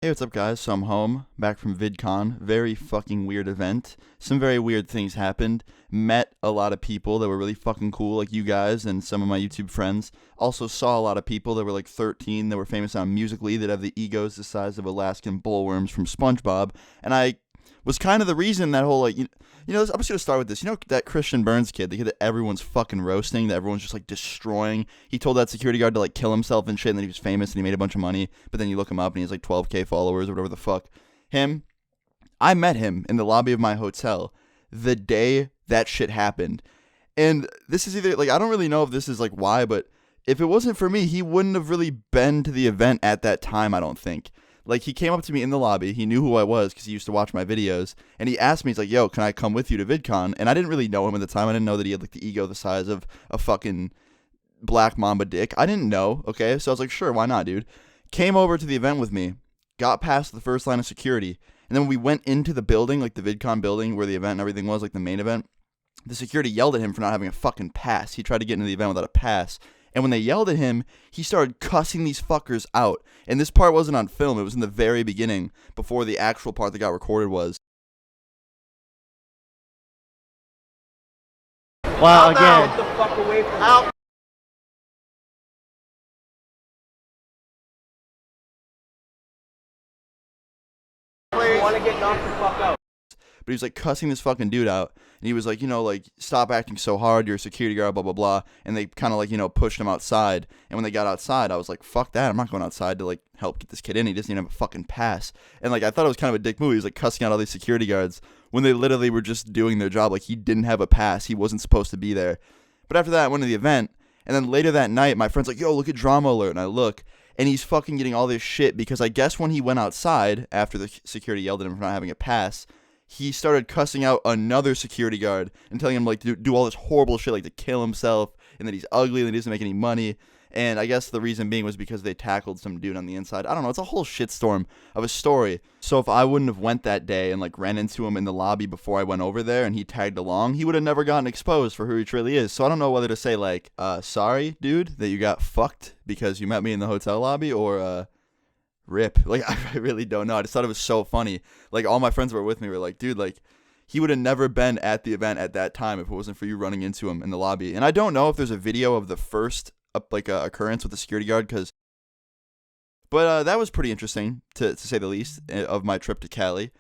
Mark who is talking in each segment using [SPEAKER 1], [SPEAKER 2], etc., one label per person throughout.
[SPEAKER 1] Hey, what's up, guys? So I'm home, back from VidCon. Very fucking weird event. Some very weird things happened. Met a lot of people that were really fucking cool, like you guys and some of my YouTube friends. Also saw a lot of people that were like 13 that were famous on Musical.ly that have the egos the size of Alaskan bullworms from SpongeBob. And I was kind of the reason that whole, like, I'm just gonna start with this. You know that Christian Burns kid, the kid that everyone's fucking roasting, that everyone's just like destroying. He told that security guard to like kill himself and shit, and then he was famous and he made a bunch of money. But then you look him up and he has like 12K followers or whatever the fuck. Him, I met him in the lobby of my hotel the day that shit happened. And this is either like, I don't really know if this is like why, but if it wasn't for me, he wouldn't have really been to the event at that time, I don't think. Like, he came up to me in the lobby. He knew who I was because he used to watch my videos. And he asked me, he's like, yo, can I come with you to VidCon? And I didn't really know him at the time. I didn't know that he had, like, the ego the size of a fucking black mamba dick. I didn't know, okay? So I was like, sure, why not, dude? Came over to the event with me. Got past the first line of security. And then when we went into the building, like the VidCon building where the event and everything was, like the main event, the security yelled at him for not having a fucking pass. He tried to get into the event without a pass. And when they yelled at him, he started cussing these fuckers out. And this part wasn't on film. It was in the very beginning, before the actual part that got recorded was.
[SPEAKER 2] Wow, again.
[SPEAKER 3] Get the fuck away from out. You want to get knocked the fuck out.
[SPEAKER 1] But he was like cussing this fucking dude out. And he was like, like, stop acting so hard. You're a security guard, blah, blah, blah. And they kind of like, pushed him outside. And when they got outside, I was like, fuck that. I'm not going outside to like help get this kid in. He doesn't even have a fucking pass. And like, I thought it was kind of a dick move. He was like cussing out all these security guards when they literally were just doing their job. Like, he didn't have a pass. He wasn't supposed to be there. But after that, I went to the event. And then later that night, my friend's like, yo, look at Drama Alert. And I look. And he's fucking getting all this shit because I guess when he went outside after the security yelled at him for not having a pass, he started cussing out another security guard and telling him like to do all this horrible shit, like to kill himself, and that he's ugly and that he doesn't make any money. And I guess the reason being was because they tackled some dude on the inside. I don't know. It's a whole shitstorm of a story. So if I wouldn't have went that day and like ran into him in the lobby before I went over there and he tagged along, he would have never gotten exposed for who he truly is. So I don't know whether to say like, sorry, dude, that you got fucked because you met me in the hotel lobby, or rip. Like, I really don't know. I just thought it was so funny. Like, all my friends who were with me were like, dude, like, he would have never been at the event at that time if it wasn't for you running into him in the lobby. And I don't know if there's a video of the first occurrence with the security guard, but that was pretty interesting to say the least of my trip to Cali.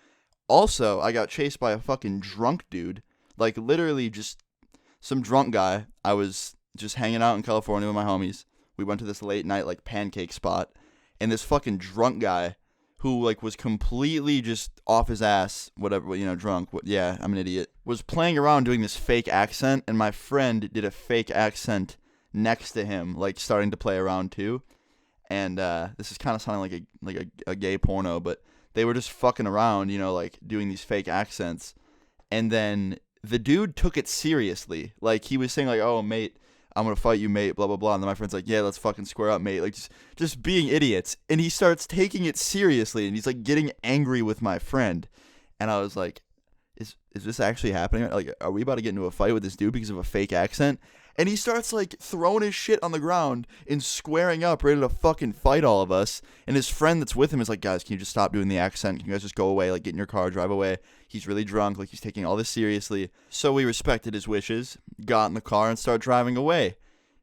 [SPEAKER 1] Also, I got chased by a fucking drunk dude, like literally just some drunk guy. I was just hanging out in California with my homies. We went to this late night like pancake spot, and this fucking drunk guy who like was completely just off his ass, whatever, drunk. Yeah, I'm an idiot. Was playing around doing this fake accent, and my friend did a fake accent next to him, like starting to play around too. And this is kind of sounding like a gay porno, but they were just fucking around, like doing these fake accents. And then the dude took it seriously. Like, he was saying like, "Oh, mate, I'm gonna fight you, mate," blah blah blah. And then my friend's like, "Yeah, let's fucking square up, mate." Like, just being idiots. And he starts taking it seriously, and he's like getting angry with my friend. And I was like, is this actually happening? Like, are we about to get into a fight with this dude because of a fake accent? And he starts like throwing his shit on the ground and squaring up, ready to fucking fight all of us. And his friend that's with him is like, "Guys, can you just stop doing the accent? Can you guys just go away? Like, get in your car, drive away. He's really drunk. Like, he's taking all this seriously." So we respected his wishes, got in the car, and started driving away.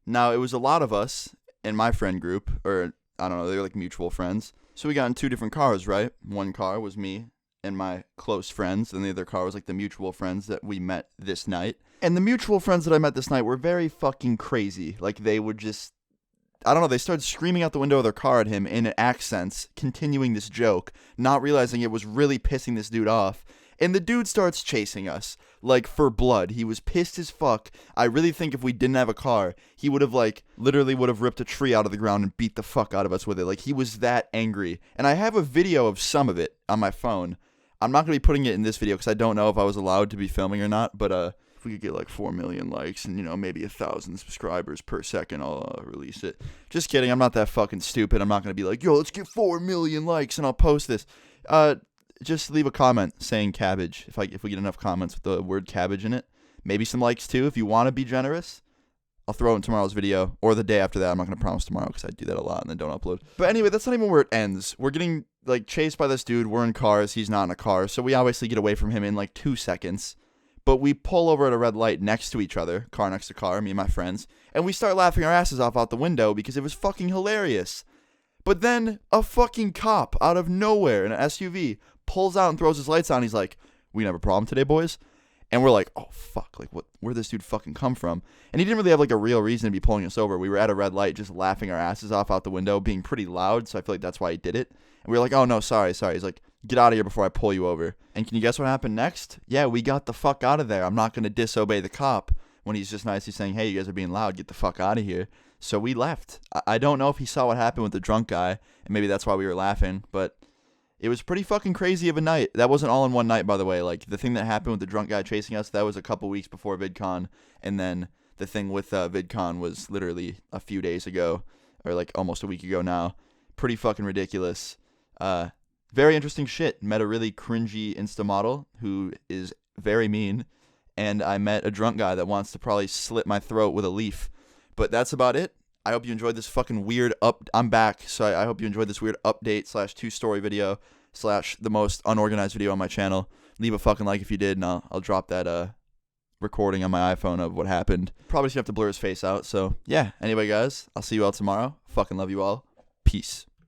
[SPEAKER 1] Now, it was a lot of us in my friend group, or I don't know, they were like mutual friends. So we got in two different cars, right? One car was me and my close friends, and the other car was like the mutual friends that we met this night. And the mutual friends that I met this night were very fucking crazy. Like, they would just, I don't know, they started screaming out the window of their car at him in accents, continuing this joke, not realizing it was really pissing this dude off. And the dude starts chasing us, like, for blood. He was pissed as fuck. I really think if we didn't have a car, he would have, like, literally would have ripped a tree out of the ground and beat the fuck out of us with it. Like, he was that angry. And I have a video of some of it on my phone. I'm not going to be putting it in this video because I don't know if I was allowed to be filming or not, but if we could get like 4 million likes and, maybe 1,000 subscribers per second, I'll release it. Just kidding. I'm not that fucking stupid. I'm not going to be like, yo, let's get 4 million likes and I'll post this. Just leave a comment saying cabbage if we get enough comments with the word cabbage in it. Maybe some likes too if you want to be generous. I'll throw it in tomorrow's video or the day after that. I'm not going to promise tomorrow because I do that a lot and then don't upload. But anyway, that's not even where it ends. We're getting like chased by this dude. We're in cars. He's not in a car. So we obviously get away from him in like 2 seconds. But we pull over at a red light next to each other, car next to car, me and my friends. And we start laughing our asses off out the window because it was fucking hilarious. But then a fucking cop out of nowhere in an SUV pulls out and throws his lights on. He's like, "We gonna have a problem today, boys?" And we're like, "Oh fuck, like where'd this dude fucking come from?" And he didn't really have like a real reason to be pulling us over. We were at a red light just laughing our asses off out the window, being pretty loud, so I feel like that's why he did it. And we were like, "Oh no, sorry." He's like, "Get out of here before I pull you over." And can you guess what happened next? Yeah, we got the fuck out of there. I'm not gonna disobey the cop when he's just nicely saying, "Hey, you guys are being loud, get the fuck out of here." So we left. I don't know if he saw what happened with the drunk guy, and maybe that's why we were laughing, but it was pretty fucking crazy of a night. That wasn't all in one night, by the way. Like, the thing that happened with the drunk guy chasing us, that was a couple weeks before VidCon, and then the thing with VidCon was literally a few days ago, or like almost a week ago now. Pretty fucking ridiculous. Very interesting shit. Met a really cringy Insta model who is very mean, and I met a drunk guy that wants to probably slit my throat with a leaf. But that's about it. I hope you enjoyed this fucking weird I'm back, so I hope you enjoyed this weird update / 2-story video / the most unorganized video on my channel. Leave a fucking like if you did, and I'll drop that recording on my iPhone of what happened. Probably just have to blur his face out. So yeah. Anyway, guys, I'll see you all tomorrow. Fucking love you all. Peace.